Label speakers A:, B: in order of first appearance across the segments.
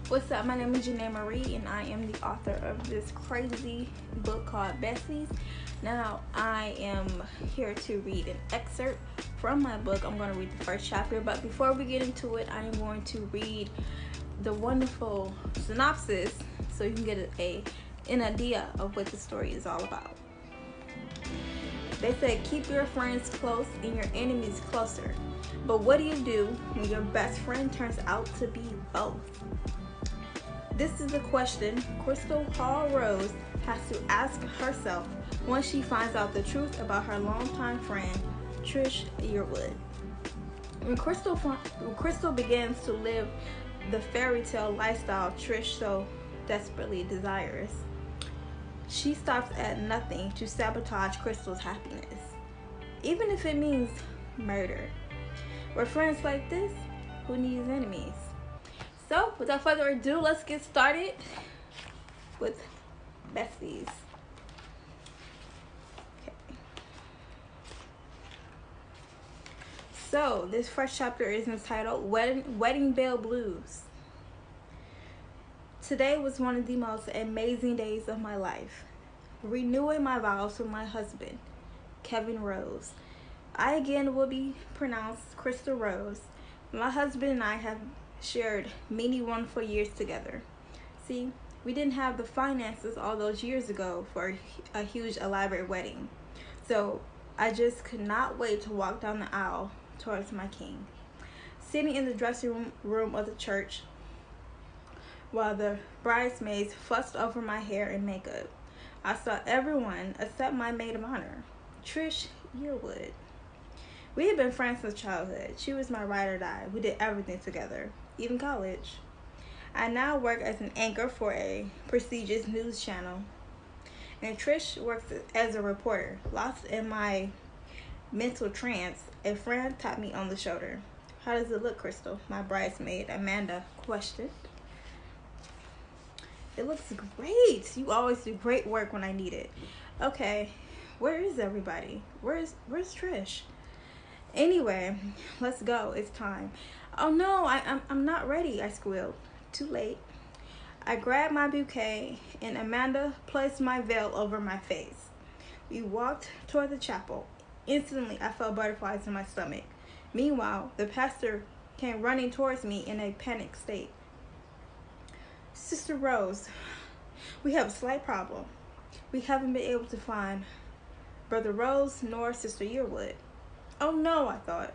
A: What's up? My name is Janae Marie, and I am the author of this crazy book called Besties. Now, I am here to read an excerpt from my book. I'm going to read the first chapter, but before we get into it, I am going to read the wonderful synopsis so you can get an idea of what the story is all about. They said, keep your friends close and your enemies closer. But what do you do when your best friend turns out to be both? This is the question Crystal Hall Rose has to ask herself once she finds out the truth about her longtime friend, Trish Yearwood. When Crystal begins to live the fairy tale lifestyle Trish so desperately desires, she stops at nothing to sabotage Crystal's happiness, even if it means murder. With friends like this, who needs enemies? So, without further ado, let's get started with Besties. Okay. So, this first chapter is entitled Wedding Bell Blues. Today was one of the most amazing days of my life. Renewing my vows with my husband, Kevin Rose. I again will be pronounced Crystal Rose. My husband and I have shared many wonderful years together. See, we didn't have the finances all those years ago for a huge elaborate wedding. So I just could not wait to walk down the aisle towards my king. Sitting in the dressing room of the church while the bridesmaids fussed over my hair and makeup, I saw everyone except my maid of honor, Trish Yearwood. We had been friends since childhood. She was my ride or die. We did everything together, even college. I now work as an anchor for a prestigious news channel, and Trish works as a reporter. Lost in my mental trance, a friend tapped me on the shoulder. How does it look, Crystal? My bridesmaid, Amanda, questioned. It looks great. You always do great work when I need it. Okay, where is everybody? Where's Trish? Anyway, let's go. It's time. Oh no, I'm not ready, I squealed. Too late. I grabbed my bouquet and Amanda placed my veil over my face. We walked toward the chapel. Instantly, I felt butterflies in my stomach. Meanwhile, the pastor came running towards me in a panicked state. Sister Rose, we have a slight problem. We haven't been able to find Brother Rose nor Sister Yearwood. Oh no, I thought.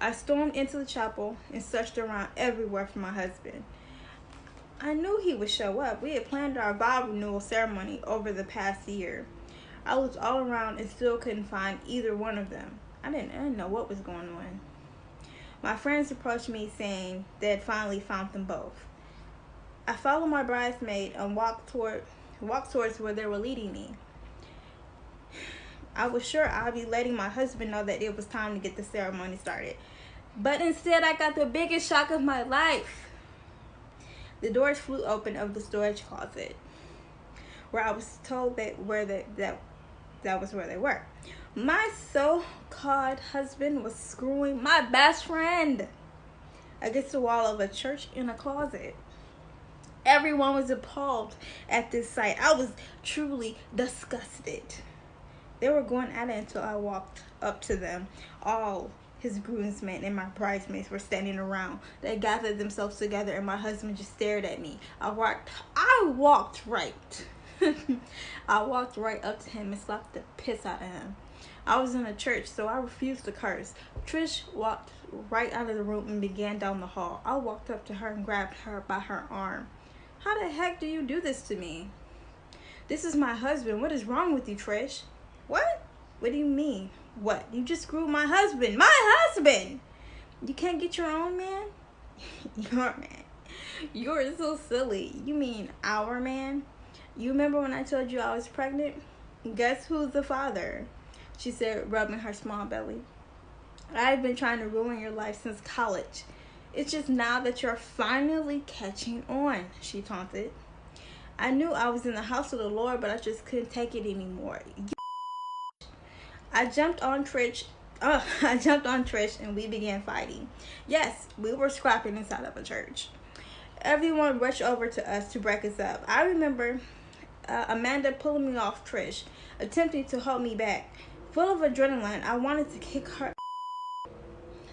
A: I stormed into the chapel and searched around everywhere for my husband. I knew he would show up. We had planned our vow renewal ceremony over the past year. I looked all around and still couldn't find either one of them. I didn't know what was going on. My friends approached me saying they had finally found them both. I followed my bridesmaid and walked towards where they were leading me. I was sure I'd be letting my husband know that it was time to get the ceremony started. But instead, I got the biggest shock of my life. The doors flew open of the storage closet, where I was told that was where they were. My so-called husband was screwing my best friend against the wall of a church in a closet. Everyone was appalled at this sight. I was truly disgusted. They were going at it until I walked up to them. All his groomsmen and my bridesmaids were standing around. They gathered themselves together and my husband just stared at me. I walked right up to him and slapped the piss out of him. I was in a church, so I refused to curse. Trish walked right out of the room and began down the hall. I walked up to her and grabbed her by her arm. How the heck do you do this to me? This is my husband. What is wrong with you, Trish? What? What do you mean? What? You just screwed my husband. My husband! You can't get your own man? Your man. You're so silly. You mean our man? You remember when I told you I was pregnant? Guess who's the father? She said, rubbing her small belly. I've been trying to ruin your life since college. It's just now that you're finally catching on, she taunted. I knew I was in the house of the Lord, but I just couldn't take it anymore. I jumped on Trish and we began fighting. Yes, we were scrapping inside of a church. everyone rushed over to us to break us up. I remember Amanda pulling me off Trish, attempting to hold me back. Full of adrenaline, I wanted to kick her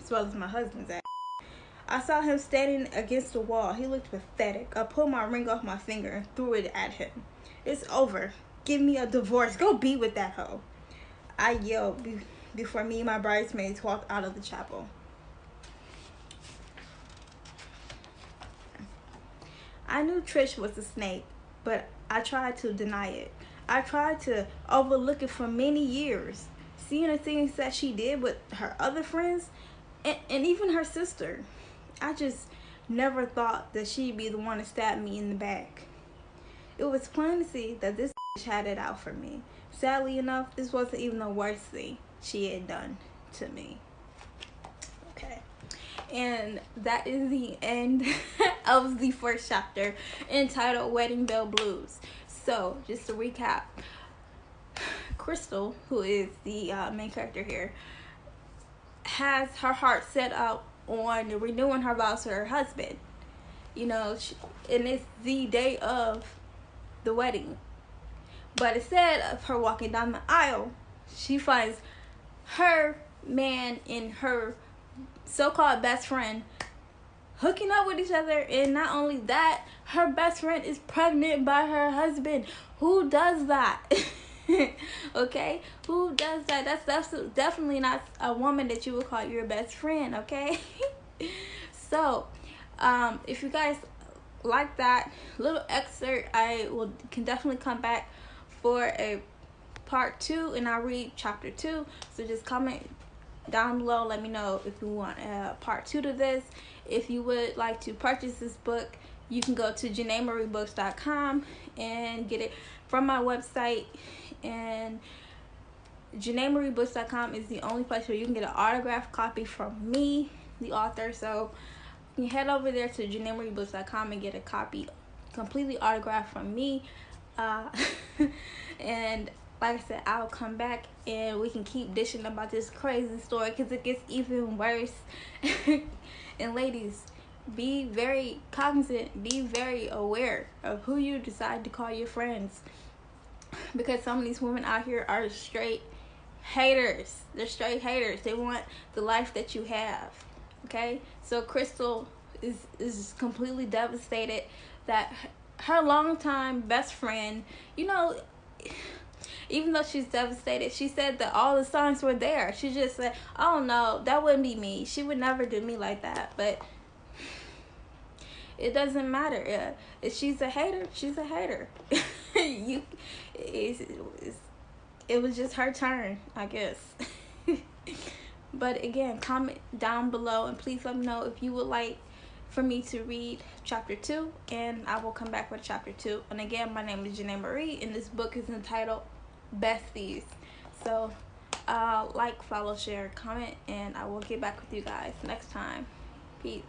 A: as well as my husband's ass. I saw him standing against the wall. He looked pathetic. I pulled my ring off my finger and threw it at him. It's over. Give me a divorce. Go be with that hoe. I yelled before me and my bridesmaids walked out of the chapel. I knew Trish was a snake, but I tried to deny it. I tried to overlook it for many years. Seeing the things that she did with her other friends and even her sister. I just never thought that she'd be the one to stab me in the back. It was plain to see that this bitch had it out for me. Sadly enough, this wasn't even the worst thing she had done to me. Okay. And that is the end of the first chapter entitled Wedding Bell Blues. So, just to recap, Crystal, who is the main character here, has her heart set out on renewing her vows to her husband. You know, and it's the day of the wedding. But instead of her walking down the aisle, she finds her man and her so-called best friend hooking up with each other. And not only that, her best friend is pregnant by her husband. Who does that? Okay, who does that? That's definitely not a woman that you would call your best friend. Okay. So if you guys like that little excerpt, I can definitely come back for a part 2, and I'll read chapter 2. So just comment down below, let me know if you want a part 2 to this. If you would like to purchase this book, you can go to JanaeMarieBooks.com and get it from my website. And JanaeMarieBooks.com is the only place where you can get an autographed copy from me, the author. So you can head over there to JanaeMarieBooks.com and get a copy completely autographed from me. And like I said, I'll come back and we can keep dishing about this crazy story because it gets even worse. And ladies, be very cognizant, be very aware of who you decide to call your friends, because some of these women out here are straight haters. They're straight haters. They want the life that you have. Okay, so Crystal is completely devastated that her longtime best friend, you know, even though she's devastated, she said that all the signs were there. She just said, oh no, that wouldn't be me. She would never do me like that. But it doesn't matter. If she's a hater, she's a hater. It was just her turn, I guess. But again, comment down below and please let me know if you would like for me to read chapter 2, and I will come back with chapter 2. And again, my name is Janae Marie, and this book is entitled Besties. So like, follow, share, comment, and I will get back with you guys next time. Peace.